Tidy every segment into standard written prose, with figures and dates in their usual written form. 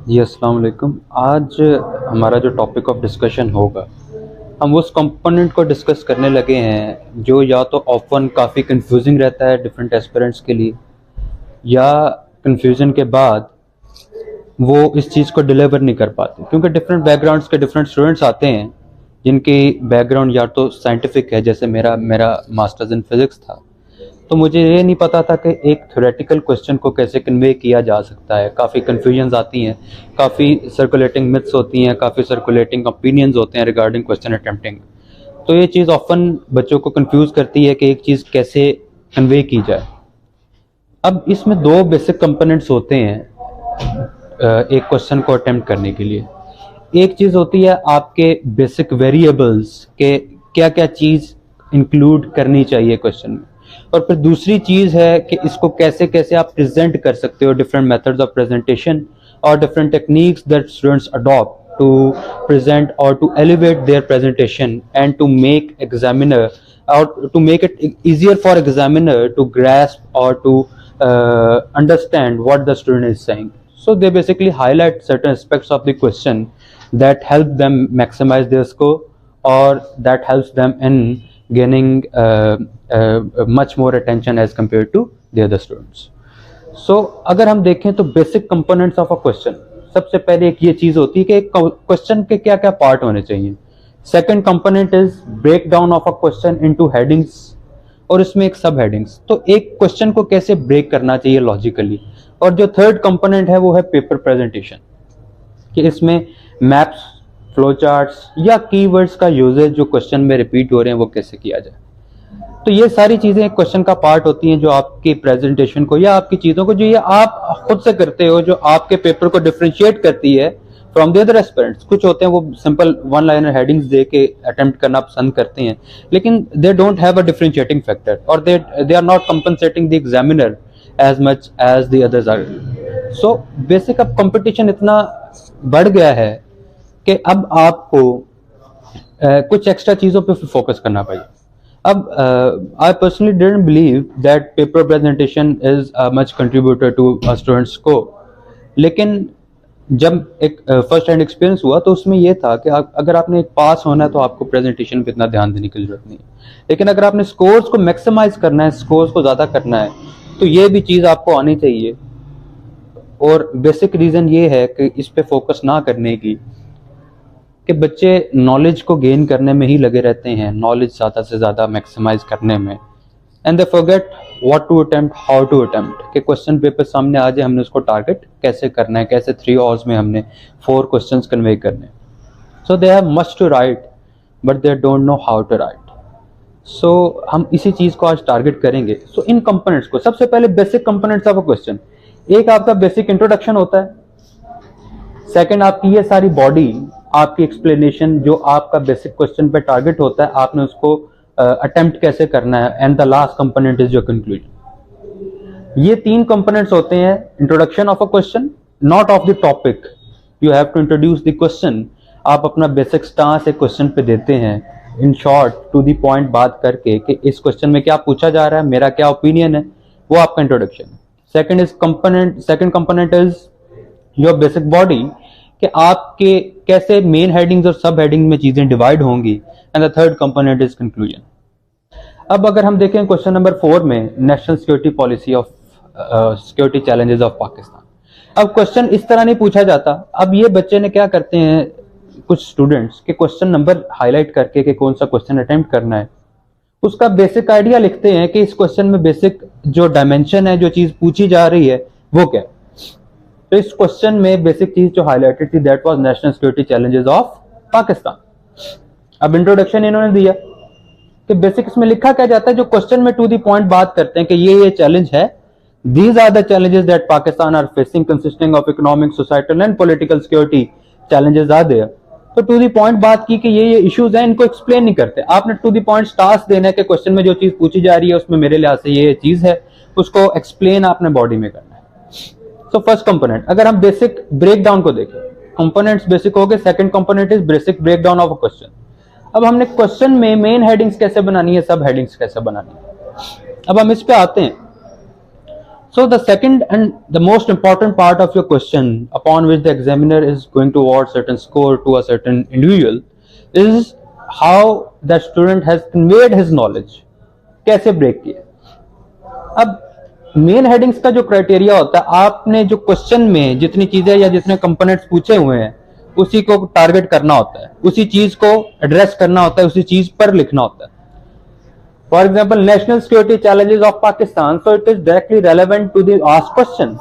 जी अस्सलाम वालेकुम। आज हमारा जो टॉपिक ऑफ डिस्कशन होगा, हम उस कंपोनेंट को डिस्कस करने लगे हैं जो या तो ऑफन काफ़ी कंफ्यूजिंग रहता है डिफरेंट एस्पिरेंट्स के लिए, या कंफ्यूजन के बाद वो इस चीज़ को डिलीवर नहीं कर पाते, क्योंकि डिफरेंट बैकग्राउंड्स के डिफरेंट स्टूडेंट्स आते हैं जिनकी बैकग्राउंड या तो साइंटिफिक है, जैसे मेरा मेरा मास्टर्स इन फिज़िक्स था। तो मुझे ये नहीं पता था कि एक थ्योरेटिकल क्वेश्चन को कैसे कन्वे किया जा सकता है। काफ़ी कन्फ्यूजन्स आती हैं, काफ़ी सर्कुलेटिंग मिथ्स होती हैं, काफ़ी सर्कुलेटिंग ओपिनियंस होते हैं रिगार्डिंग क्वेश्चन अटेम्प्टिंग। तो ये चीज़ ऑफन बच्चों को कंफ्यूज करती है कि एक चीज़ कैसे कन्वे की जाए। अब इसमें दो बेसिक कंपोनेंट्स होते हैं एक क्वेश्चन को अटेम्प्ट करने के लिए। एक चीज़ होती है आपके बेसिक वेरिएबल्स के क्या क्या चीज़ इंक्लूड करनी चाहिए क्वेश्चन में, और फिर दूसरी चीज़ है कि इसको कैसे कैसे आप प्रेजेंट कर सकते हो, डिफरेंट मेथड्स ऑफ प्रेजेंटेशन और different techniques that students adopt to present or to elevate their presentation and to make examiner or to make it easier for examiner to grasp or to understand what the student is saying. So they basically highlight certain aspects of the question that help them maximize their score, or that helps them in gaining much more attention as compared to the other students. So अगर हम देखें तो basic components of a question, सबसे पहले एक ये चीज होती है कि एक क्वेश्चन के क्या क्या पार्ट होने चाहिए। Second component is break down of a question into headings, और इसमें एक सब हेडिंग्स, तो एक क्वेश्चन को कैसे ब्रेक करना चाहिए लॉजिकली। और जो थर्ड कंपोनेंट है वो है पेपर प्रेजेंटेशन, कि इसमें मैप्स, फ्लो चार्ट्स या कीवर्ड्स का यूजेज जो क्वेश्चन में रिपीट हो रहे हैं वो कैसे किया जाए। तो ये सारी चीजें एक क्वेश्चन का पार्ट होती हैं जो आपकी प्रेजेंटेशन को या आपकी चीजों को जो ये आप खुद से करते हो, जो आपके पेपर को डिफरेंशिएट करती है फ्रॉम द अदर एस्पिरेंट्स। कुछ होते हैं वो सिंपल वन लाइनर हेडिंग्स दे के अटेम्प्ट करना पसंद करते हैं, लेकिन they don't have a differentiating factor, और they are not compensating the examiner as much as the others are. So basic अब कंपटीशन इतना बढ़ गया है कि अब आपको कुछ एक्स्ट्रा चीजों पे फोकस करना पड़ेगा। अब I personally didn't believe that paper presentation is a much contributor to a student's score, लेकिन जब एक फर्स्ट हैंड एक्सपीरियंस हुआ तो उसमें यह था कि अगर आपने एक पास होना है तो आपको प्रेजेंटेशन पे इतना ध्यान देने की जरूरत नहीं है, लेकिन अगर आपने स्कोर्स को मैक्सिमाइज करना है, स्कोर्स को ज़्यादा करना है, तो ये भी चीज़ आपको आनी चाहिए। और बेसिक रीज़न ये है कि इस पे फोकस ना करने की कि बच्चे नॉलेज को गेन करने में ही लगे रहते हैं, नॉलेज ज़्यादा से ज़्यादा मैक्सिमाइज करने में, and they forget what to attempt, how to attempt. कि क्वेश्चन पेपर सामने आ जाए, हमने उसको टारगेट कैसे करना है, कैसे 3 आवर्स में हमने 4 क्वेश्चंस कन्वे करने। So they have much to write but they don't know how to write. So हम इसी चीज़ को आज टारगेट करेंगे। सो इन कंपोनेंट्स को, सबसे पहले basic components of a question, एक आपका बेसिक इंट्रोडक्शन होता है, सेकेंड आपकी ये सारी बॉडी, आपकी एक्सप्लेनेशन जो आपका बेसिक क्वेश्चन पे टारगेट होता है, आपने उसको अटेम्प्ट कैसे करना है, and the last component is your conclusion. ये 3 कंपोनेंट्स होते हैं introduction of a question, not of the topic. You have to introduce the question. आप अपना बेसिक स्टांस एक क्वेश्चन पे देते हैं, in short to the point बात करके कि इस क्वेश्चन में क्या पूछा जा रहा है, मेरा क्या ओपिनियन है, वो आपका इंट्रोडक्शन है। Second component is your basic body, कि आपके कैसे मेन हेडिंग्स और सब हेडिंग में चीजें डिवाइड होंगी, and the third component is conclusion. अब अगर हम देखें क्वेश्चन नंबर 4 में, national security policy of security challenges of Pakistan. अब क्वेश्चन इस तरह नहीं पूछा जाता। अब ये बच्चे ने क्या करते हैं कुछ स्टूडेंट्स के, क्वेश्चन नंबर हाईलाइट करके कि कौन सा क्वेश्चन अटेम्प्ट करना है, उसका बेसिक आइडिया लिखते हैं कि इस क्वेश्चन में बेसिक जो डायमेंशन है, जो चीज पूछी जा रही है वो क्या है। तो इस क्वेश्चन में बेसिक चीज जो हाईलाइटेड थी that was national security challenges of Pakistan. अब इंट्रोडक्शन इन्होंने दिया कि बेसिक इसमें लिखा क्या जाता है, जो क्वेश्चन में टू द पॉइंट बात करते हैं कि ये चैलेंज है, these are the challenges that Pakistan are facing consisting of economic, societal and political security challenges are there. तो टू द पॉइंट बात की कि ये इश्यूज हैं, इनको एक्सप्लेन नहीं करते। आपने टू द पॉइंट टास्क देना है कि क्वेश्चन में जो चीज पूछी जा रही है उसमें मेरे लिहाज से ये चीज है, उसको एक्सप्लेन आपने बॉडी में करना है। सो फर्स्ट कंपोनेंट, अगर हम बेसिक ब्रेकडाउन को देखें, कंपोनेंट्स बेसिक हो गए। Second component is basic breakdown of a question. अब हमने क्वेश्चन में मेन हेडिंग्स कैसे बनानी है, सब हेडिंग्स कैसे बनानी है, अब हम इस पे आते हैं। So the second and the most important part of your question upon which the examiner is going to award certain score to a certain individual is how the student has conveyed his knowledge, कैसे break किया। अब main headings का जो criteria होता है, आपने जो question में जितनी चीजें या जितने कंपोनेंट्स पूछे हुए हैं उसी को टारगेट करना होता है, उसी चीज को एड्रेस करना होता है, उसी चीज पर लिखना होता है। For example national security challenges of Pakistan, so it is directly relevant to the asked question,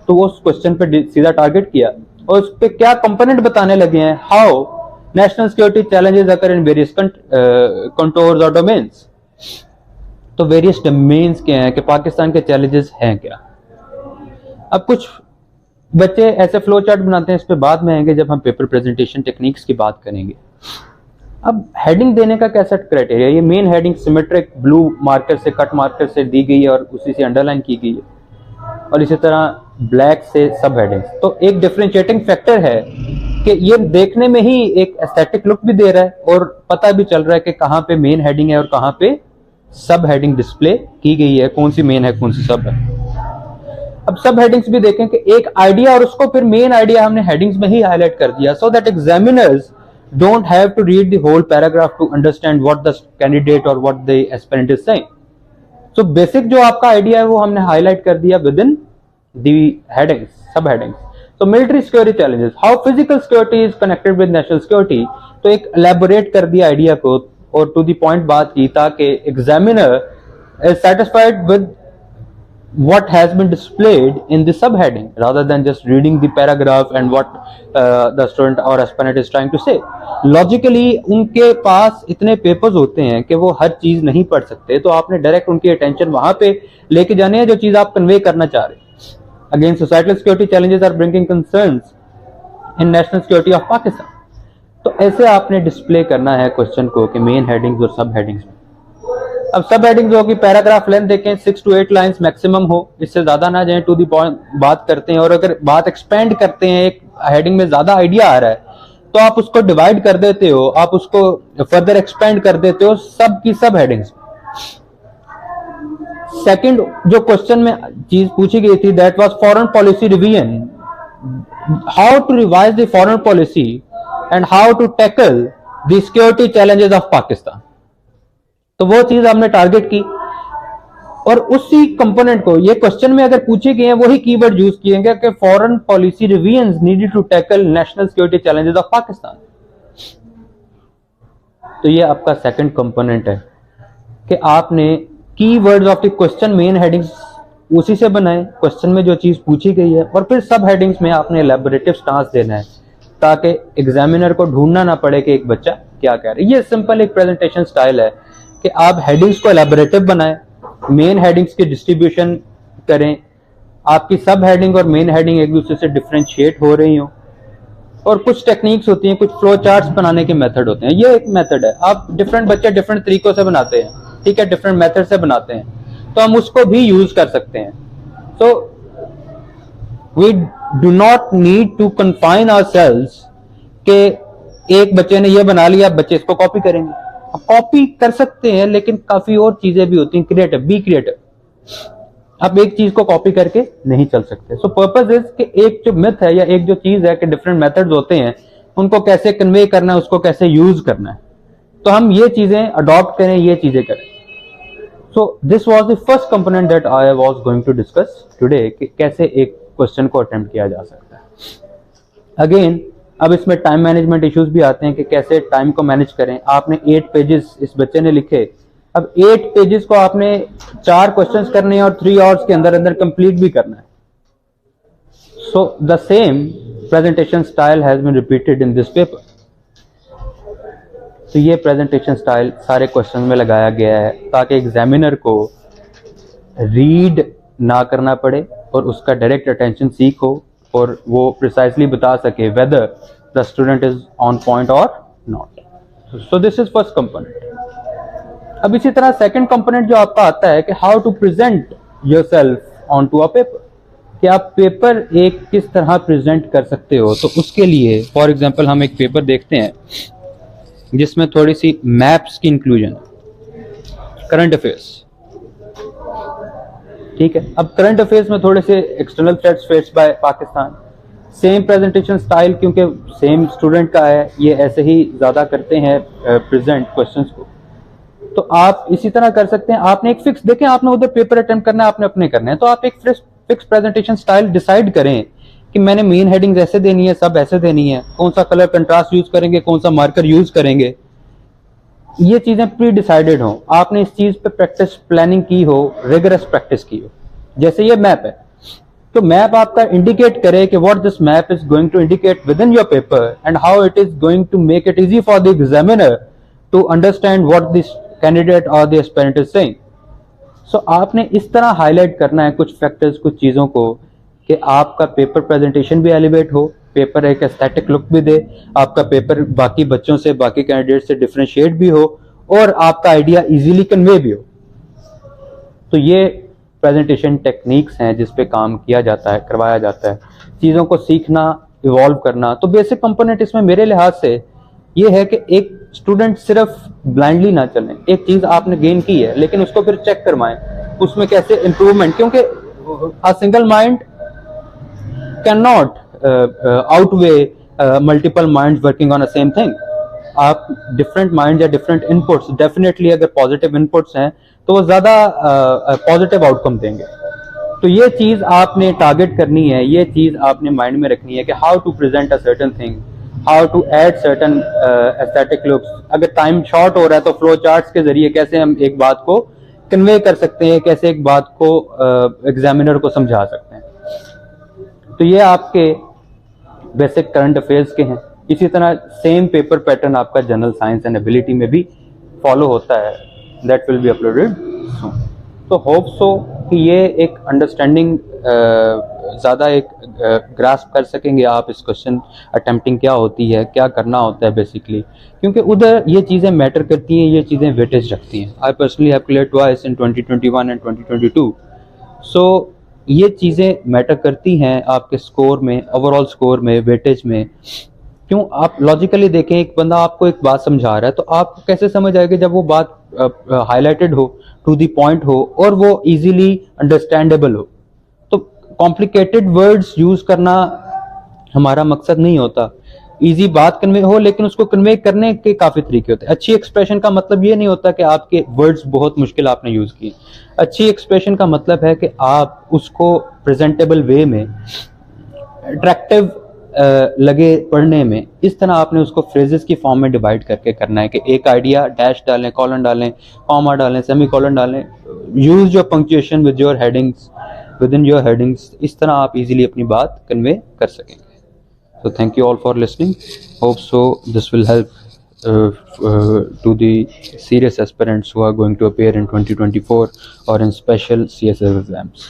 तो उस क्वेश्चन पे सीधा टारगेट किया और उस पे क्या कंपोनेंट बताने लगे हैं, how national security challenges occur in various contours और डोमेन्स। तो वेरियस डोमेन्स क्या हैं कि पाकिस्तान के चैलेंजेस हैं क्या। अब कुछ बच्चे ऐसे फ्लो चार्ट बनाते हैं, इस पे बाद में आएंगे जब हम पेपर प्रेजेंटेशन टेक्निक्स की बात करेंगे। अब हेडिंग देने का कैसा क्राइटेरिया, ये main heading symmetric blue marker से कट मार्कर से दी गई है और उसी से अंडरलाइन की गई है, और इसी तरह ब्लैक से सब हेडिंग्स। तो एक डिफरेंशिएटिंग फैक्टर है कि ये देखने में ही एक एस्थेटिक लुक भी दे रहा है और पता भी चल रहा है कि कहाँ पे मेन हेडिंग है और कहाँ पे सब हेडिंग डिस्प्ले की गई है, कौन सी मेन है कौन सी सब है। अब सब हेडिंग्स भी देखें कि एक आइडिया और उसको फिर मेन आइडिया हमने हेडिंग्स में ही हाईलाइट कर दिया, so that examiners don't have to read the whole paragraph to understand what the candidate or what the aspirant is saying. So basic जो आपका आइडिया है वो हमने हाईलाइट कर दिया within the headings, sub headings. So military security challenges, how physical security is connected with national security, तो एक elaborate कर दिया आइडिया को और to the point बात की ताकि examiner is satisfied with what has been displayed in the subheading rather than just reading the paragraph and what the student or aspirant is trying to say. Logically उनके पास इतने papers होते हैं कि वो हर चीज नहीं पढ़ सकते, तो आपने डायरेक्ट उनकी अटेंशन वहां पे लेके जाने हैं जो चीज आप कन्वे करना चाह रहे हैं। Again societal security challenges are bringing concerns in national security of Pakistan, तो ऐसे आपने डिस्प्ले करना है क्वेश्चन को कि मेन हेडिंग्स और सब हेडिंग्स में। अब सब हेडिंग्स होगी, पैराग्राफ लेंथ देखें 6 to 8 लाइंस मैक्सिमम हो, इससे ज्यादा ना जाए, टू द पॉइंट बात करते हैं। और अगर बात एक्सपेंड करते हैं, एक हेडिंग में ज्यादा आइडिया आ रहा है तो आप उसको डिवाइड कर देते हो, आप उसको फर्दर एक्सपेंड कर देते हो सब की सब हेडिंग्स। सेकंड जो क्वेश्चन में चीज पूछी गई थी that was foreign policy revision, how to revise the foreign policy and how to tackle the security challenges of Pakistan, तो वो चीज हमने टारगेट की और उसी कंपोनेंट को ये क्वेश्चन में अगर पूछे गए हैं वही कीवर्ड यूज किए गए कि foreign policy revisions needed to tackle national security challenges of Pakistan. तो ये आपका सेकंड कंपोनेंट है कि आपने keywords of the question main headings उसी से बनाए, क्वेश्चन में जो चीज पूछी गई है, और फिर सब हेडिंग्स में आपने एलैबोरेटिव स्टांस देना है ताकि एग्जामिनर को ढूंढना ना पड़े कि एक बच्चा क्या कह रहा है। ये सिंपल एक प्रेजेंटेशन स्टाइल है कि आप हेडिंग्स को एलैबोरेटिव बनाएं, मेन हेडिंग्स की डिस्ट्रीब्यूशन करें, आपकी सब हेडिंग और मेन हेडिंग एक दूसरे से डिफरेंशिएट हो रही हो। और कुछ टेक्निक्स होती हैं, कुछ फ्लो चार्ट्स बनाने के मेथड होते हैं, ये एक मेथड है। आप डिफरेंट बच्चे डिफरेंट तरीकों से बनाते हैं, ठीक है, डिफरेंट मेथड से बनाते हैं, तो हम उसको भी यूज कर सकते हैं। So we do not need to confine ourselves कि एक बच्चे ने ये बना लिया, बच्चे इसको कॉपी करेंगे। कॉपी कर सकते हैं लेकिन काफी और चीजें भी होती हैं, क्रिएटिव, बी क्रिएटिव। आप एक चीज को कॉपी करके नहीं चल सकते। सो पर्पस इज कि एक जो मिथ है या एक जो चीज है कि डिफरेंट मेथड्स होते हैं, उनको कैसे कन्वे करना है, उसको कैसे यूज करना है, तो हम ये चीजें अडॉप्ट करें, ये चीजें करें। So this was the first component that I was going to discuss today कि कैसे एक क्वेश्चन को अटेम्प्ट किया जा सकता है। अगेन अब इसमें टाइम मैनेजमेंट इश्यूज भी आते हैं कि कैसे टाइम को मैनेज करें। आपने 8 पेजेस इस बच्चे ने लिखे, अब 8 पेजेस को आपने 4 क्वेश्चंस करने हैं और 3 आवर्स के अंदर अंदर कंप्लीट भी करना है। So the same presentation style has been repeated in this paper. तो ये प्रेजेंटेशन स्टाइल सारे क्वेश्चन में लगाया गया है ताकि एग्जामिनर को रीड ना करना पड़े और उसका डायरेक्ट अटेंशन सीख हो और वो प्रिसाइसली बता सके whether the student is on point और not. So this is first component. अब इसी तरह सेकंड कंपोनेंट जो आपका आता है कि how to present yourself on to a paper, कि आप पेपर एक किस तरह प्रेजेंट कर सकते हो। तो उसके लिए फॉर एग्जांपल हम एक पेपर देखते हैं जिसमें थोड़ी सी मैप्स की इंक्लूजन, करंट अफेयर्स। ठीक है। अब करंट अफेयर्स में थोड़े से external threats faced by Pakistan, same presentation style क्योंकि सेम स्टूडेंट का है, ये ऐसे ही ज़्यादा करते हैं प्रेजेंट क्वेश्चंस को, तो आप इसी तरह कर सकते हैं। आपने एक फिक्स, देखें आपने उधर पेपर अटेम्प्ट करना है, आपने अपने करने हैं, तो आप एक फिक्स प्रेजेंटेशन स्टाइल डिसाइड करें कि मैंने मेन हेडिंग्स ऐसे देनी है, सब ऐसे देनी है, कौन सा कलर कंट्रास्ट यूज करेंगे, कौन सा मार्कर यूज करेंगे, ये चीजें प्री डिसाइडेड हो, आपने इस चीज पे प्रैक्टिस प्लानिंग की हो, रिगरस प्रैक्टिस की हो। जैसे ये मैप है, तो मैप आपका इंडिकेट करे कि what this map is going to indicate within your paper and how it is going to make it easy for the examiner to understand what this candidate और the aspirant is saying. So आपने इस तरह highlight करना है कुछ factors, कुछ चीजों को, कि आपका पेपर प्रेजेंटेशन भी एलिवेट हो, पेपर एक एस्थेटिक लुक भी दे, आपका पेपर बाकी बच्चों से, बाकी कैंडिडेट से डिफरेंशिएट भी हो, और आपका आइडिया इजीली कन्वे भी हो। तो ये प्रेजेंटेशन टेक्निक्स हैं जिस पे काम किया जाता है, करवाया जाता है, चीज़ों को सीखना, इवॉल्व करना। तो बेसिक कंपोनेंट इसमें मेरे लिहाज से ये है कि एक स्टूडेंट सिर्फ ब्लाइंडली ना चले, एक चीज़ आपने गेन की है लेकिन उसको फिर चेक करवाएं, उसमें कैसे इम्प्रूवमेंट, क्योंकि a single mind can not outweigh multiple minds working on a same thing। आप डिफरेंट माइंड या डिफरेंट इनपुट्स, डेफिनेटली अगर पॉजिटिव इनपुट्स हैं तो वो ज्यादा पॉजिटिव आउटकम देंगे। तो ये चीज आपने टारगेट करनी है, ये चीज आपने माइंड में रखनी है कि how to present a certain thing, how to add certain aesthetic looks. अगर टाइम शॉर्ट हो रहा है तो फ्लो चार्ट्स के जरिए कैसे हम एक बात को कन्वे कर सकते हैं, कैसे एक बात को एग्जामिनर को समझा सकते हैं। तो ये आपके बेसिक करंट अफेयर्स के हैं। इसी तरह सेम पेपर पैटर्न आपका जनरल साइंस एंड एबिलिटी में भी फॉलो होता है, दैट विल बी अपलोडेड सून। तो होप सो कि ये एक अंडरस्टैंडिंग ज़्यादा एक ग्रास्प कर सकेंगे आप इस क्वेश्चन अटेम्प्टिंग क्या होती है, क्या करना होता है बेसिकली, क्योंकि उधर ये चीज़ें मैटर करती हैं, ये चीज़ें वेटेज रखती हैं। I personally have cleared twice in 2021 and 2022। सो ये चीज़ें मैटर करती हैं आपके स्कोर में, ओवरऑल स्कोर में, वेटेज में। क्यों, आप लॉजिकली देखें, एक बंदा आपको एक बात समझा रहा है तो आपको कैसे समझ आएगी जब वो बात हाईलाइटेड हो, टू द पॉइंट हो, और वो इजीली अंडरस्टैंडेबल हो। तो कॉम्प्लिकेटेड वर्ड्स यूज करना हमारा मकसद नहीं होता, इजी बात कन्वे हो, लेकिन उसको कन्वे करने के काफी तरीके होते हैं। अच्छी एक्सप्रेशन का मतलब ये नहीं होता कि आपके वर्ड्स बहुत मुश्किल आपने यूज किए। अच्छी एक्सप्रेशन का मतलब है कि आप उसको प्रेजेंटेबल वे में, अट्रैक्टिव लगे पढ़ने में, इस तरह आपने उसको फ्रेजेस की फॉर्म में डिवाइड करके करना है कि एक आइडिया, डैश डालें, कॉलन डालें, कॉमा डालें, सेमी कॉलन डालें, use your punctuation with your headings, with in your headings. इस तरह आप इजीली अपनी बात कन्वे कर सकेंगे। So thank you all for listening. Hope so this will help to the serious aspirants who are going to appear in 2024 or in special CSF exams.